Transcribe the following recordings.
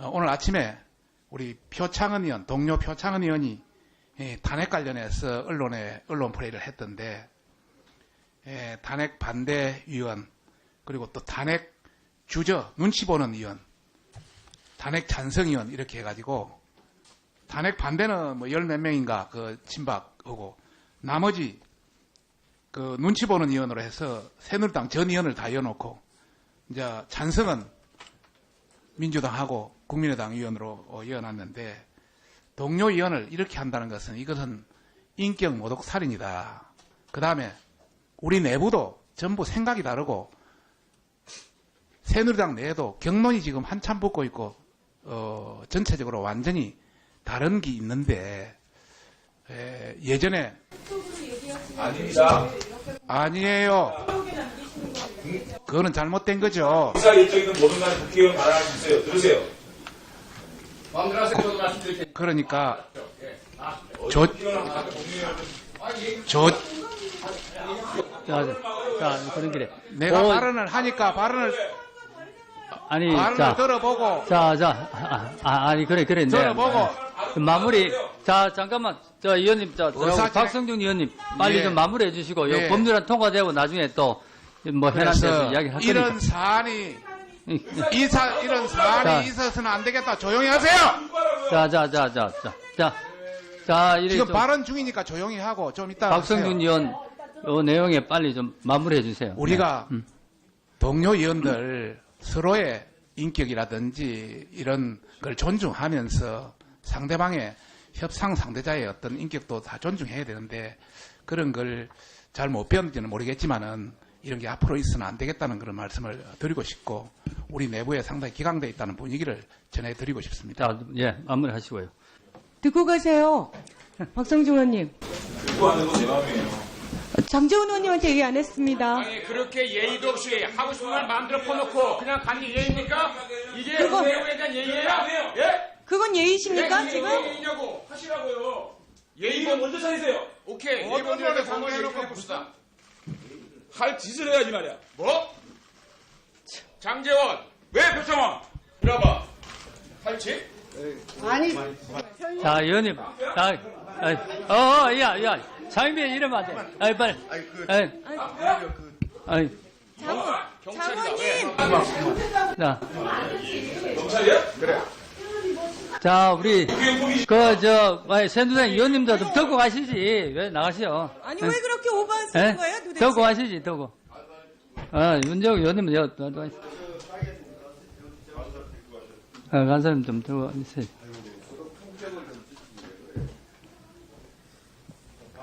오늘 아침에 우리 표창은 의원, 동료 표창은 의원이 탄핵 관련해서 언론 플레이를 했던데, 탄핵 반대 위원, 그리고 또 탄핵 주저, 눈치 보는 의원, 탄핵 찬성 의원 이렇게 해가지고, 탄핵 반대는 뭐 열 몇 명인가 그 친박하고, 나머지 그 눈치 보는 의원으로 해서 새누리당 전 의원을 다 이어놓고, 이제 찬성은 민주당하고 국민의당 의원으로 이어놨는데, 동료 의원을 이렇게 한다는 것은 이것은 인격 모독 살인이다. 그 다음에 우리 내부도 전부 생각이 다르고, 새누리당 내에도 경론이 지금 한참 붙고 있고, 전체적으로 완전히 다른 게 있는데, 예전에 아닙니다. 아니에요. 그거는 잘못된 거죠. 의사 일정 있는 모든 간에 국회의원 발언할 수 있어요. 들으세요. 마음대로 하세요. 저도 말씀드릴 테니까. 그러니까 자, 그런 길에. 내가 발언을 하니까 발언을 들어보고 아니, 그래. 들어보고 마무리. 자, 잠깐만. 저 의원님, 박성준 의원님, 빨리 예. 좀 마무리해 주시고, 예. 법률안 통과되고 나중에 또, 뭐, 현안돼서 이야기 할 거니까. 이런 사안이 이런 사안이 있어서는 안 되겠다. 조용히 하세요. 자, 이래 지금 좀 발언 중이니까 조용히 하고 좀 이따 박성준 의원, 요 내용에 빨리 좀 마무리해 주세요. 우리가 네. 동료 의원들 서로의 인격이라든지 이런 걸 존중하면서 상대방의 협상 상대자의 어떤 인격도 다 존중해야 되는데, 그런 걸 잘 못 배웠는지는 모르겠지만은 이런 게 앞으로 있어서는 안 되겠다는 그런 말씀을 드리고 싶고, 우리 내부에 상당히 기강되어 있다는 분위기를 전해드리고 싶습니다. 자, 예, 마무리 하시고요. 듣고 가세요. 박성중 의원님. 듣고 하는 건 내 마음이에요. 장재훈 의원님한테 얘기 안 했습니다. 아니, 그렇게 예의도 없이 하고 싶은 말 마음대로 퍼놓고 그냥 가는 게 예의입니까? 이게 그거- 국회의원에 대한 예의예요? 예? 그건 예의십니까, 이게 지금? 예의냐고 하시라고요. 예의가 먼저 차리세요. 오케이. 어떤 예의본들에게 말을 상황을 해놓고 얘기해 봅시다. 할 짓을 해야지 말이야. 뭐? 장재원, 왜 표창원? 이러봐. 할 짓? 자, 의원님. 야, 장비에 이러면 안 돼. 아이, 빨리. 경찰이다. 왜? 장관님! 자, 경찰이야? 그래. 자, 우리, 새누리당 의원님도 좀 듣고 가시지. 왜 나가시오? 아니, 왜 그렇게 오버하시는 거예요, 도대체? 듣고 가시지, 듣고. 윤재욱 의원님은 간 사람 좀 들고 있어요.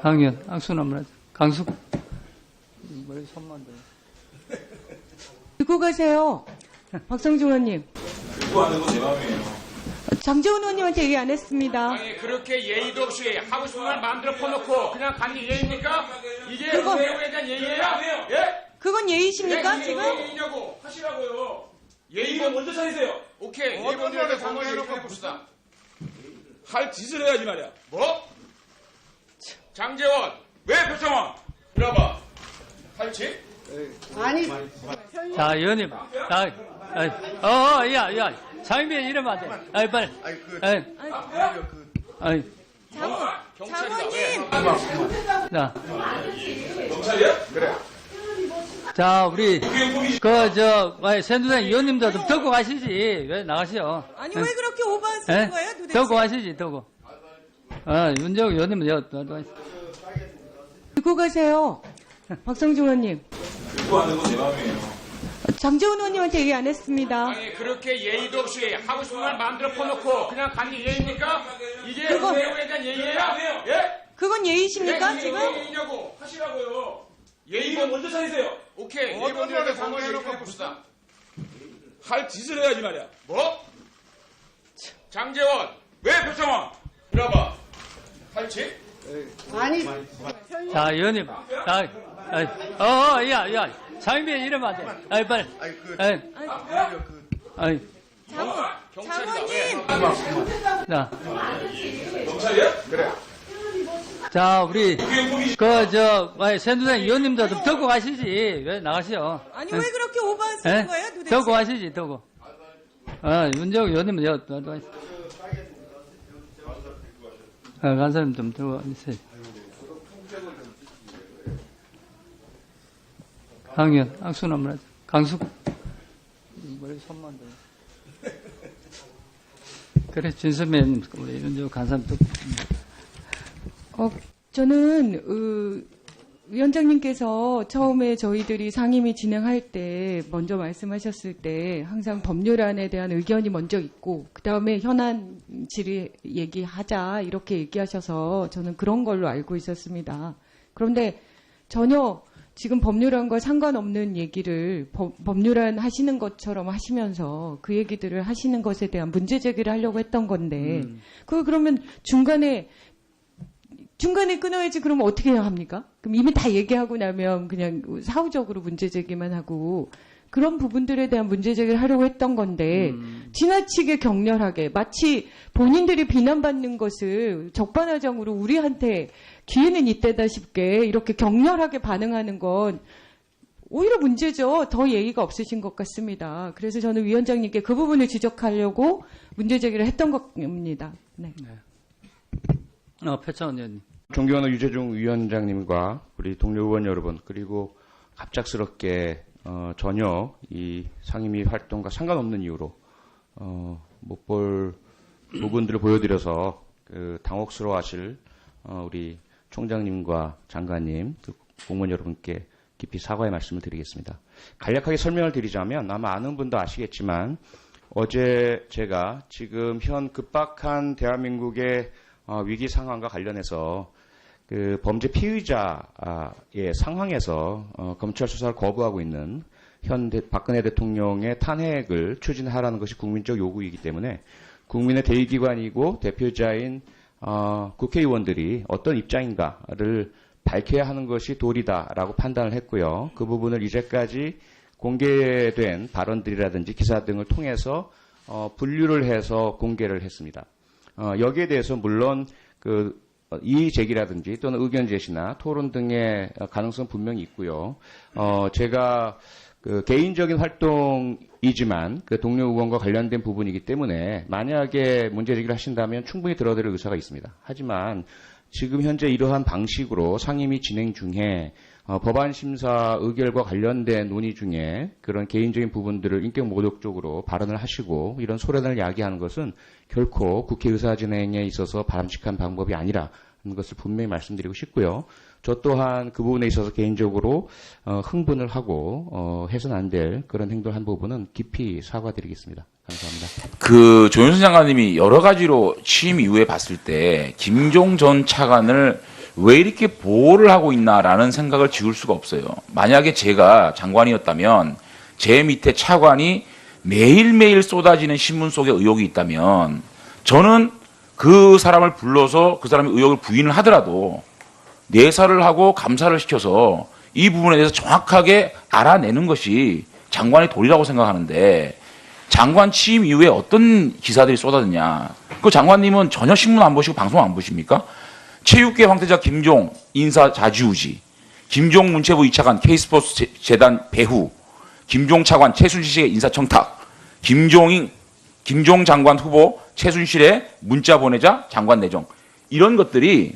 강의원, 악수는 한번 하자. 강숙. 머리 손만 들. 듣고 가세요. 박성중 의원님. 듣고 하는 건 내 마음이에요. 장재훈 의원님한테 얘기 안 했습니다. 아니, 그렇게 예의도 없이 하고 싶은 말 마음대로 퍼놓고 그냥 가는 게 예의입니까? 이게 그거- 국회의원에 대한 예의예요? 예? 그건 예의십니까, 이게 지금? 예의냐고 하시라고요. 예의가 먼저 차리세요. 오케이. 어떤 예의본들에게 말을 상황을 해놓고 얘기해 봅시다. 할 짓을 해야지 말이야. 뭐? 장재원, 왜 표창원? 이러봐. 할 짓? 자, 의원님. 야, 장비에 이러면 안 돼. 아이, 빨리. 경찰이다. 왜? 자, 경찰이야? 그래. 자, 우리, 새누리당 의원님도 좀 듣고 가시지. 왜 나가시오? 아니, 왜 그렇게 오버하시는 거예요, 도대체? 듣고 가시지, 듣고. 윤재욱 의원님은 듣고 가세요. 박성중 의원님. 듣고 하는 건 내 마음이에요. 장재훈 의원님한테 얘기 안 했습니다. 아니, 그렇게 예의도 없이 하고 싶은 말 마음대로 퍼놓고 그냥 가는 게 예의입니까? 이게 그거- 국회의원에 대한 예의예요? 예? 그건 예의십니까, 이게 지금? 예의냐고 하시라고요. 예의가 먼저 차리세요. 오케이. 어떤 예의본들에게 말을 상황을 해놓고 얘기해 봅시다. 할 짓을 해야지 말이야. 뭐? 장재원, 왜 표창원? 이러봐. 할 짓? 자, 의원님. 야, 장비에 이러면 안 돼. 아이, 빨리. 경찰이다. 왜? 자, 경찰이야? 그래. 자, 우리, 새누리당 의원님도 좀 듣고 가시지. 왜 나가시오? 아니, 왜 그렇게 오버하시는 거예요, 도대체? 듣고 가시지, 듣고. 윤재욱 의원님, 간사님 좀 들어와 주세요. 강의원, 악수 한번 하자. 강수. 머리 손만 들. 그래, 진선배 의원님, 우리 윤재욱 간사님 듣고. 저는 위원장님께서 처음에 저희들이 상임위 진행할 때 먼저 말씀하셨을 때 항상 법률안에 대한 의견이 먼저 있고 그 다음에 현안 질의 얘기하자 이렇게 얘기하셔서 저는 그런 걸로 알고 있었습니다. 그런데 전혀 지금 법률안과 상관없는 얘기를 법률안 하시는 것처럼 하시면서 그 얘기들을 하시는 것에 대한 문제 제기를 하려고 했던 건데 그러면 중간에 끊어야지. 그러면 어떻게 합니까? 그럼 이미 다 얘기하고 나면 그냥 사후적으로 문제 제기만 하고 그런 부분들에 대한 문제 제기를 하려고 했던 건데 지나치게 격렬하게 마치 본인들이 비난받는 것을 적반하장으로 우리한테 기회는 이때다 싶게 이렇게 격렬하게 반응하는 건 오히려 문제죠. 더 예의가 없으신 것 같습니다. 그래서 저는 위원장님께 그 부분을 지적하려고 문제 제기를 했던 겁니다. 네. 표창원 의원님. 존경하는 유재중 위원장님과 우리 동료 의원 여러분, 그리고 갑작스럽게 전혀 이 상임위 활동과 상관없는 이유로 못 볼 부분들을 보여드려서 당혹스러워하실 우리 총장님과 장관님, 공무원 여러분께 깊이 사과의 말씀을 드리겠습니다. 간략하게 설명을 드리자면 아마 아는 분도 아시겠지만 어제 제가 지금 현 급박한 대한민국의 위기 상황과 관련해서 그 범죄 피의자의 상황에서 검찰 수사를 거부하고 있는 현 박근혜 대통령의 탄핵을 추진하라는 것이 국민적 요구이기 때문에 국민의 대의기관이고 대표자인 국회의원들이 어떤 입장인가를 밝혀야 하는 것이 도리다라고 판단을 했고요. 그 부분을 이제까지 공개된 발언들이라든지 기사 등을 통해서 분류를 해서 공개를 했습니다. 여기에 대해서 물론 이의 제기라든지 또는 의견 제시나 토론 등의 가능성 분명히 있고요. 제가 개인적인 활동이지만 동료 의원과 관련된 부분이기 때문에 만약에 문제 제기를 하신다면 충분히 들어드릴 의사가 있습니다. 하지만 지금 현재 이러한 방식으로 상임위 진행 중에 법안 심사 의결과 관련된 논의 중에 그런 개인적인 부분들을 인격 모독적으로 발언을 하시고 이런 소란을 야기하는 것은 결코 국회 의사 진행에 있어서 바람직한 방법이 아니라는 것을 분명히 말씀드리고 싶고요. 저 또한 그 부분에 있어서 개인적으로 흥분을 하고 해서는 안 될 그런 행동을 한 부분은 깊이 사과드리겠습니다. 감사합니다. 조윤선 장관님이 여러 가지로 취임 이후에 봤을 때 김종 전 차관을 왜 이렇게 보호를 하고 있나라는 생각을 지울 수가 없어요. 만약에 제가 장관이었다면 제 밑에 차관이 매일매일 쏟아지는 신문 속에 의혹이 있다면 저는 그 사람을 불러서 그 사람의 의혹을 부인을 하더라도 내사를 하고 감사를 시켜서 이 부분에 대해서 정확하게 알아내는 것이 장관의 도리라고 생각하는데 장관 취임 이후에 어떤 기사들이 쏟아졌냐. 그 장관님은 전혀 신문 안 보시고 방송 안 보십니까? 체육계 황태자 김종 인사 자주우지, 김종 문체부 2차관 K스포츠 재단 배후, 김종 차관 최순실의 인사 청탁, 김종 장관 후보 최순실의 문자 보내자 장관 내정, 이런 것들이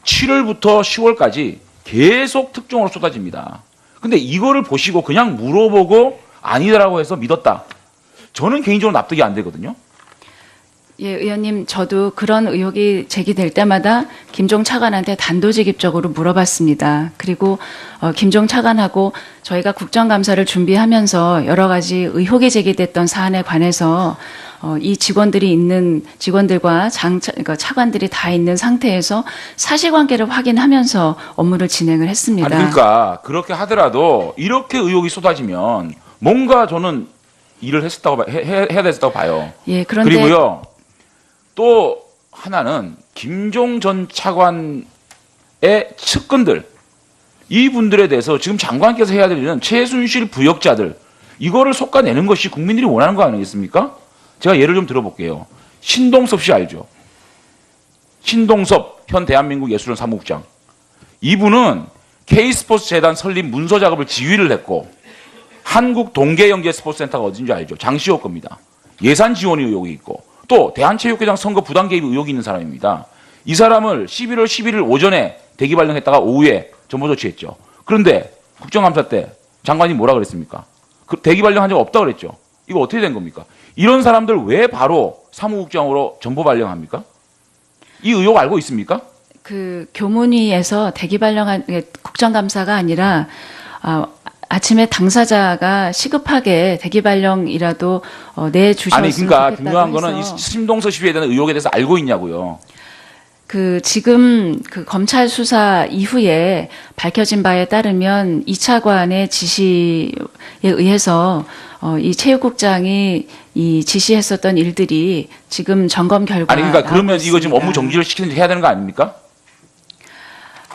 7월부터 10월까지 계속 특종으로 쏟아집니다. 근데 이거를 보시고 그냥 물어보고 아니라고 해서 믿었다. 저는 개인적으로 납득이 안 되거든요. 예, 의원님, 저도 그런 의혹이 제기될 때마다 김종 차관한테 단도직입적으로 물어봤습니다. 그리고 김종 차관하고 저희가 국정감사를 준비하면서 여러 가지 의혹이 제기됐던 사안에 관해서 이 직원들과 그러니까 차관들이 다 있는 상태에서 사실관계를 확인하면서 업무를 진행을 했습니다. 아니, 그러니까 그렇게 하더라도 이렇게 의혹이 쏟아지면 뭔가 저는 일을 해야 됐었다고 봐요. 예, 그런데 그리고요. 또 하나는 김종 전 차관의 측근들, 이분들에 대해서 지금 장관께서 해야 될 일은 최순실 부역자들, 이거를 솎아내는 것이 국민들이 원하는 거 아니겠습니까? 제가 예를 좀 들어볼게요. 신동섭 씨 알죠? 신동섭 현 대한민국 예술원 사무국장. 이분은 K스포츠 재단 설립 문서 작업을 지휘를 했고 한국 동계영재 스포츠센터가 어딘지 알죠? 장시호 겁니다. 예산 지원 의혹이 있고 또 대한체육회장 선거 부당 개입 의혹이 있는 사람입니다. 이 사람을 11월 11일 오전에 대기 발령했다가 오후에 전보 조치했죠. 그런데 국정감사 때 장관이 뭐라 그랬습니까? 그 대기 발령한 적 없다 그랬죠. 이거 어떻게 된 겁니까? 이런 사람들 왜 바로 사무국장으로 전보 발령합니까? 이 의혹 알고 있습니까? 그 교문위에서 대기 발령한 국정감사가 아니라 아침에 당사자가 시급하게 대기 발령이라도 내주셨으면 아니 그러니까 좋겠다고 중요한 거는 이 해서 심동서 씨에 대한 의혹에 대해서 알고 있냐고요. 그 지금 그 검찰 수사 이후에 밝혀진 바에 따르면 이 차관의 지시에 의해서 이 체육국장이 이 지시했었던 일들이 지금 점검 결과 아니 그러니까 그러면 이거 지금 나오고 업무 있습니다. 정지를 시키든지 해야 되는 거 아닙니까?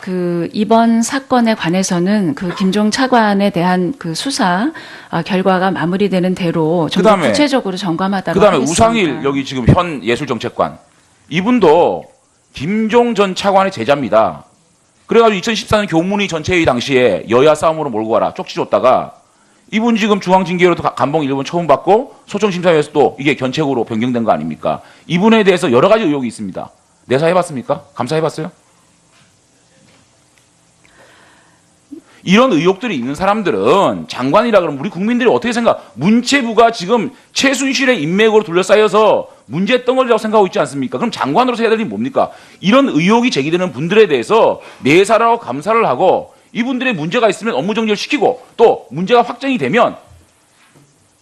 그 이번 사건에 관해서는 그 김종 차관에 대한 그 수사 결과가 마무리되는 대로 좀 더 그다음에- 구체적으로 점검하도록 그다음에 하겠습니다. 우상일 여기 지금 현 예술정책관 이분도 김종 전 차관의 제자입니다. 그래가지고 2014년 교문위 전체회의 당시에 여야 싸움으로 몰고 가라 쪽지 줬다가 이분 지금 중앙징계로도 감봉 1번 처분받고 소청심사위에서 또 이게 견책으로 변경된 거 아닙니까? 이분에 대해서 여러 가지 의혹이 있습니다. 내사해봤습니까? 감사해봤어요? 이런 의혹들이 있는 사람들은 장관이라 그러면 우리 국민들이 어떻게 생각? 문체부가 지금 최순실의 인맥으로 둘러싸여서 문제 덩어리라고 생각하고 있지 않습니까? 그럼 장관으로서 해야 될 일이 뭡니까? 이런 의혹이 제기되는 분들에 대해서 내사를 하고 감사를 하고 이분들의 문제가 있으면 업무 정지를 시키고 또 문제가 확정이 되면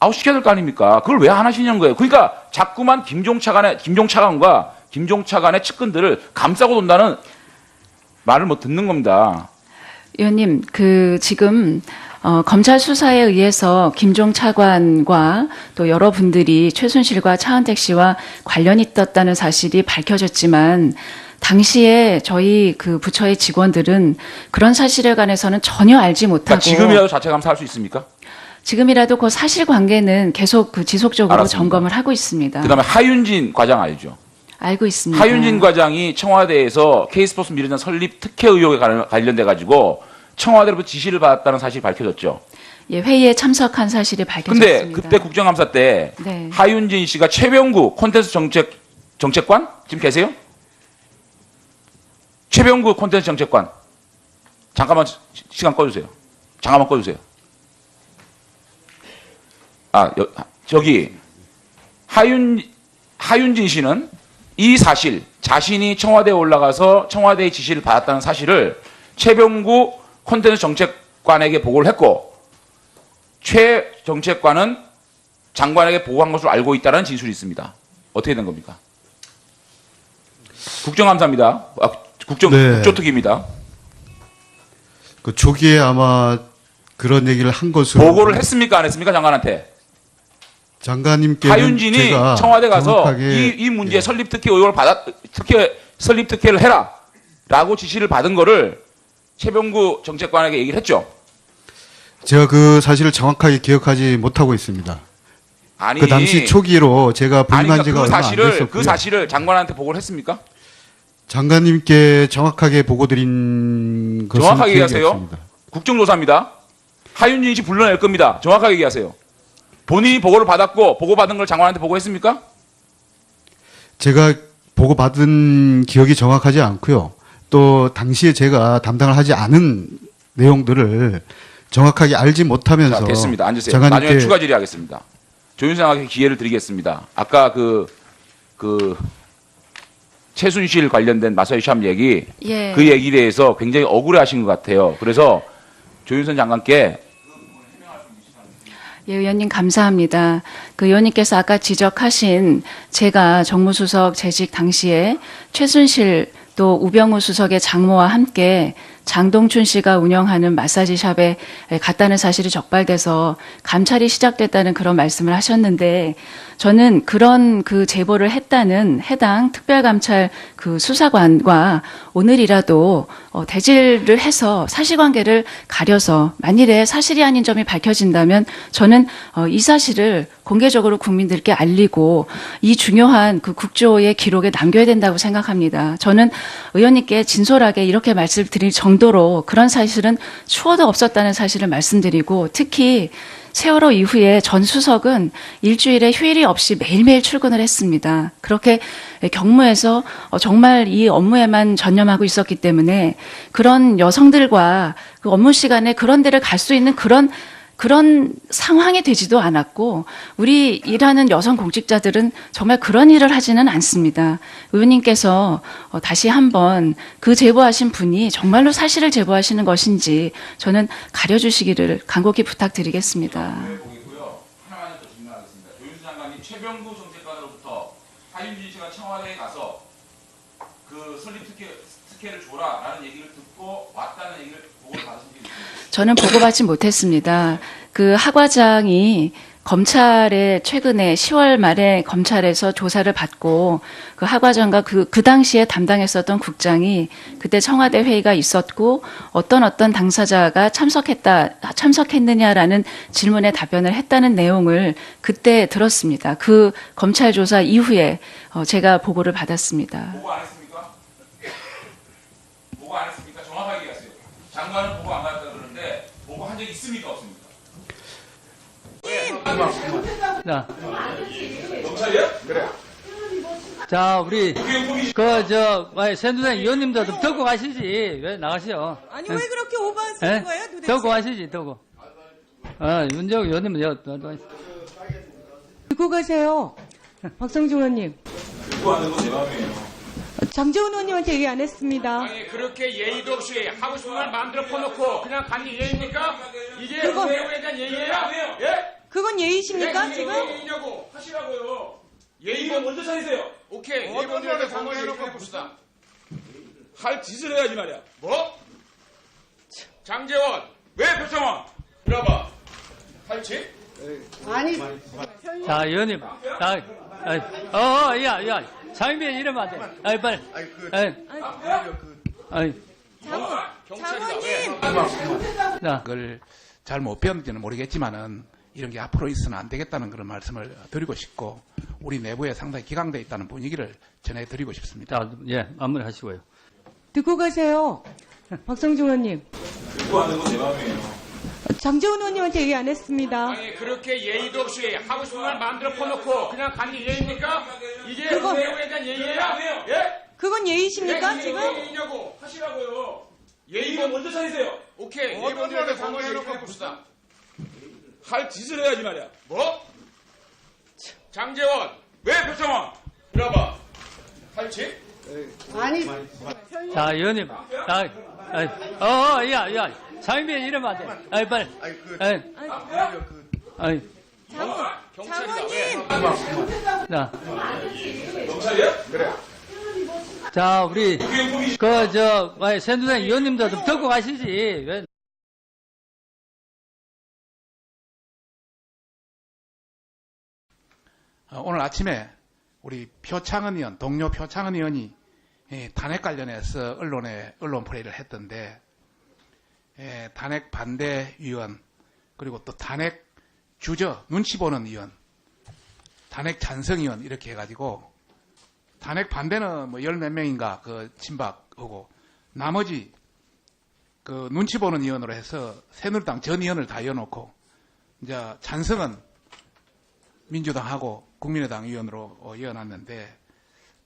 아웃시켜야 될 거 아닙니까? 그걸 왜 안 하시냐는 거예요. 그러니까 자꾸만 김종 차관과 김종 차관의 측근들을 감싸고 돈다는 말을 뭐 듣는 겁니다. 의원님, 그 지금 검찰 수사에 의해서 김종 차관과 또 여러분들이 최순실과 차은택 씨와 관련이 있었다는 사실이 밝혀졌지만 당시에 저희 그 부처의 직원들은 그런 사실에 관해서는 전혀 알지 못하고 그러니까 지금이라도 자체 감사할 수 있습니까? 지금이라도 그 사실관계는 계속 그 지속적으로 알았습니다. 점검을 하고 있습니다. 그다음에 하윤진 과장 알죠? 알고 있습니다. 하윤진 과장이 청와대에서 K스포츠 미래전 설립 특혜 의혹에 관련돼 가지고 청와대로부터 지시를 받았다는 사실이 밝혀졌죠. 예, 회의에 참석한 사실이 근데 밝혀졌습니다. 그때 국정감사 때 네. 하윤진 씨가 최병구 콘텐츠 정책관 지금 계세요? 최병구 콘텐츠 정책관 잠깐만 시간 꺼주세요. 잠깐만 꺼주세요. 저기 하윤진 씨는 이 사실 자신이 청와대에 올라가서 청와대의 지시를 받았다는 사실을 최병구 콘텐츠 정책관에게 보고를 했고 최 정책관은 장관에게 보고한 것으로 알고 있다는 진술이 있습니다. 어떻게 된 겁니까? 국정감사입니다. 국조특위입니다. 그 초기에 아마 그런 얘기를 한 것으로 보고를 했습니까? 안 했습니까? 장관한테. 장관님께는 하윤진이 제가 청와대 가서 정확하게 이 문제 예. 설립 특혜 의혹을 설립 특혜를 해라라고 지시를 받은 거를 최병구 정책관에게 얘기를 했죠. 제가 그 사실을 정확하게 기억하지 못하고 있습니다. 아니 그 당시 초기로 제가 부임한 아니, 지가 그러니까 얼마 안 됐었고요. 그 사실을 장관한테 보고를 했습니까? 장관님께 정확하게 보고 드린 것은 정확하게 기억이 얘기하세요. 없습니다. 국정조사입니다. 하윤진 씨 불러낼 겁니다. 정확하게 얘기하세요. 본인이 보고를 받았고 보고받은 걸 장관한테 보고했습니까? 제가 보고받은 기억이 정확하지 않고요. 또 당시에 제가 담당을 하지 않은 내용들을 정확하게 알지 못하면서 자, 됐습니다. 앉으세요. 장관님께- 나중에 추가 질의하겠습니다. 조윤상에게 기회를 드리겠습니다. 아까 최순실 관련된 마사유샵 얘기, 예. 그 얘기에 대해서 굉장히 억울해하신 것 같아요. 그래서 조윤선 장관께 예, 의원님 감사합니다. 그 의원님께서 아까 지적하신 제가 정무수석 재직 당시에 최순실 또 우병우 수석의 장모와 함께 장동춘 씨가 운영하는 마사지샵에 갔다는 사실이 적발돼서 감찰이 시작됐다는 그런 말씀을 하셨는데 저는 그런 그 제보를 했다는 해당 특별감찰 그 수사관과 오늘이라도 대질을 해서 사실관계를 가려서 만일에 사실이 아닌 점이 밝혀진다면 저는 이 사실을 공개적으로 국민들께 알리고 이 중요한 그 국조의 기록에 남겨야 된다고 생각합니다. 저는 의원님께 진솔하게 이렇게 말씀드릴 정도 정도로 그런 사실은 추호도 없었다는 사실을 말씀드리고, 특히 세월호 이후에 전 수석은 일주일에 휴일이 없이 매일매일 출근을 했습니다. 그렇게 경무에서 정말 이 업무에만 전념하고 있었기 때문에 그런 여성들과 그 업무 시간에 그런 데를 갈 수 있는 그런 상황이 되지도 않았고, 우리 일하는 여성 공직자들은 정말 그런 일을 하지는 않습니다. 의원님께서 다시 한번 그 제보하신 분이 정말로 사실을 제보하시는 것인지 저는 가려주시기를 간곡히 부탁드리겠습니다. 보이고요. 하나만 더 질문하겠습니다. 조윤수 장관님 최병구 정책관으로부터 하윤진 씨가 청와대에 가서 그 설립 특혜를 줘라라는 얘기를 듣고 왔다는 얘기를 보고를 받으신 게 있습니다. 저는 보고받지 못했습니다. 그 하 과장이 검찰에 최근에 10월 말에 검찰에서 조사를 받고 그 하 과장과 그 당시에 담당했었던 국장이 그때 청와대 회의가 있었고 어떤 당사자가 참석했느냐라는 질문에 답변을 했다는 내용을 그때 들었습니다. 그 검찰 조사 이후에 제가 보고를 받았습니다. 보고 안 했습니까? 보고 안 했습니까? 정확하게 얘기하세요. 장관은 보고 안 받았다 그러는데 보고 한 적이 있습니까? 없습니까? 자, 검찰이요? 그래. 자, 우리 새누리당 의원님도 좀 듣고 가시지. 왜 나가시오? 아니 왜 그렇게 오버하시는 거예요 도대체? 듣고 가시지, 듣고. 윤재욱 의원님은 듣고 가세요. 박성중 의원님. 듣고 하는 건 내 마음이에요. 장재훈 의원님한테 얘기 안 했습니다. 아니 그렇게 예의도 없이 하고 싶은 말 마음대로 퍼놓고 그냥 가는 게 예의입니까? 이게 그거- 내부에 대한 예의예요? 예? 그건 예의십니까 이게 지금? 예의냐고 하시라고요. 예의는 먼저 차리세요. 오케이. 어떤 면에 공개해놓고 봅시다. 할 짓을 해야지 말이야. 뭐? 장재원, 왜 표창원? 들어봐. 할 짓? 자, 의원님. 야. 장비에 이러면 안 돼. 빨리. 경찰이다. 자, 그걸 잘 못 배웠는지는 모르겠지만은 이런 게 앞으로 있어서는 안 되겠다는 그런 말씀을 드리고 싶고 우리 내부에 상당히 기강되어 있다는 분위기를 전해드리고 싶습니다. 자, 마무리하시고요. 듣고 가세요. 박성중 의원님. 듣고 하는 건 내 마음이에요. 장재훈 의원님한테 얘기 안 했습니다. 아니 그렇게 예의도 없이 하고 싶은 말 마음대로 퍼놓고 그냥 가는 게 예의입니까? 이게 그거- 내부에 대한 예의예요? 예? 그건 예의십니까 이게 지금? 예의냐고 하시라고요. 예의는 먼저 차리세요. 오케이. 어떤 면에 공개해놓고 봅시다. 할 짓을 해야지 말이야. 뭐? 장재원, 왜 표창원? 들어봐. 할 짓? 자, 의원님. 야. 장비에 이러면 안 돼. 빨리. 경찰이다. 왜? 자, 경찰이야? 그래. 자, 우리 새누리당 의원님도 좀 듣고 가시지. 왜? 오늘 아침에 우리 표창원 의원, 동료 표창원 의원이 탄핵 관련해서 언론 플레이를 했던데 탄핵 반대 위원 그리고 또 탄핵 주저 눈치 보는 의원, 탄핵 찬성 의원 이렇게 해가지고 탄핵 반대는 뭐 10몇 명인가 그 친박하고 나머지 그 눈치 보는 의원으로 해서 새누리당 전 의원을 다 이어놓고 이제 찬성은 민주당하고 국민의당 의원으로 이어놨는데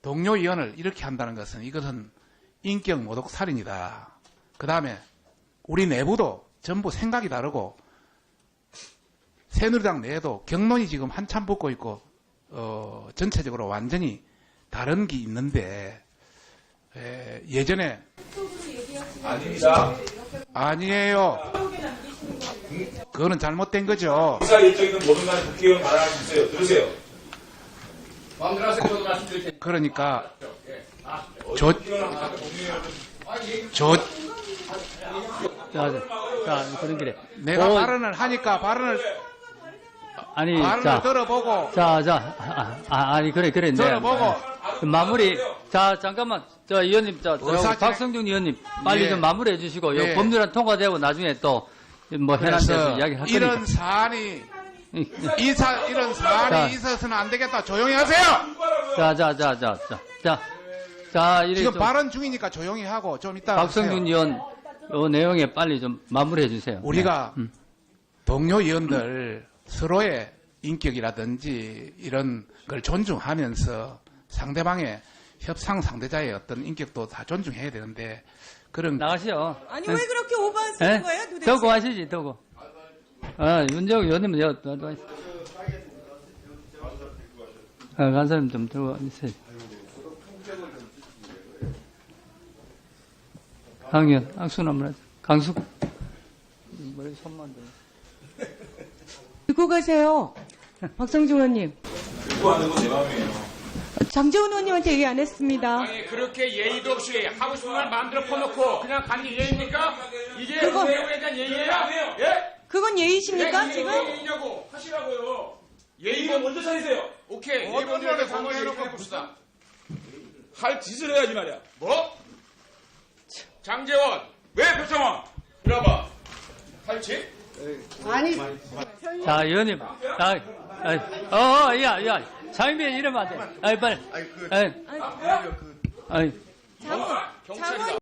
동료 의원을 이렇게 한다는 것은 이것은 인격 모독 살인이다. 그 다음에 우리 내부도 전부 생각이 다르고 새누리당 내에도 경론이 지금 한참 붙고 있고 전체적으로 완전히 다른 게 있는데 예전에 아닙니다. 아니에요. 그거는 잘못된 거죠. 의사 일정 있는 모든 간에 국회의원 발언할 수 있어요. 들으세요. 마음대로 하세요. 저도 말씀드릴 테니까. 그러니까 자, 그런 길에. 내가 발언을 하니까 발언을 들어보고 아니, 그래. 들어보고 마무리. 자, 잠깐만. 의원님, 박성준 의원님, 빨리 예. 좀 마무리해 주시고, 예. 법률안 통과되고 나중에 또, 현안 대해서 이야기 할 이런 거니까. 사안이 이런 사안이 있어서는 안 되겠다. 조용히 하세요. 자, 이래 지금 좀 발언 중이니까 조용히 하고 좀 이따 박성준 의원, 요 내용에 빨리 좀 마무리해 주세요. 우리가 네. 동료 의원들 서로의 인격이라든지 이런 걸 존중하면서 상대방의 협상 상대자의 어떤 인격도 다 존중해야 되는데 그런 나가시죠. 아니 왜 그렇게 오버한 쓰는 예? 거예요 도대체? 더고 하시지, 더고. 윤재욱 의원님은 간사님 좀 들고 있어요. 강의원, 악수 한번 하자. 강숙. 머리 손만 들어. 듣고 가세요. 박성중 의원님. 듣고 하는 건 내 마음이에요. 장재훈 의원님한테 얘기 안 했습니다. 아니 그렇게 예의도 없이 하고 싶은 말 마음대로 퍼놓고 그냥 가는 게 예의입니까? 이게 그거- 의회에 대한 예의예요? 예? 그건 예의십니까, 예, 지금? 예의냐고 하시라고요. 예의가 먼저 차리세요. 오케이. 어떤 예의를 놈의 해놓고 봅시다. 할 짓을 해야지 말이야. 뭐? 장재원, 왜 표창원? 이리 와봐. 할지? 자, 의원님. 야. 장인비 이러면 안 돼. 빨리. 아니 그 아이, 그 아이. 경찰이다.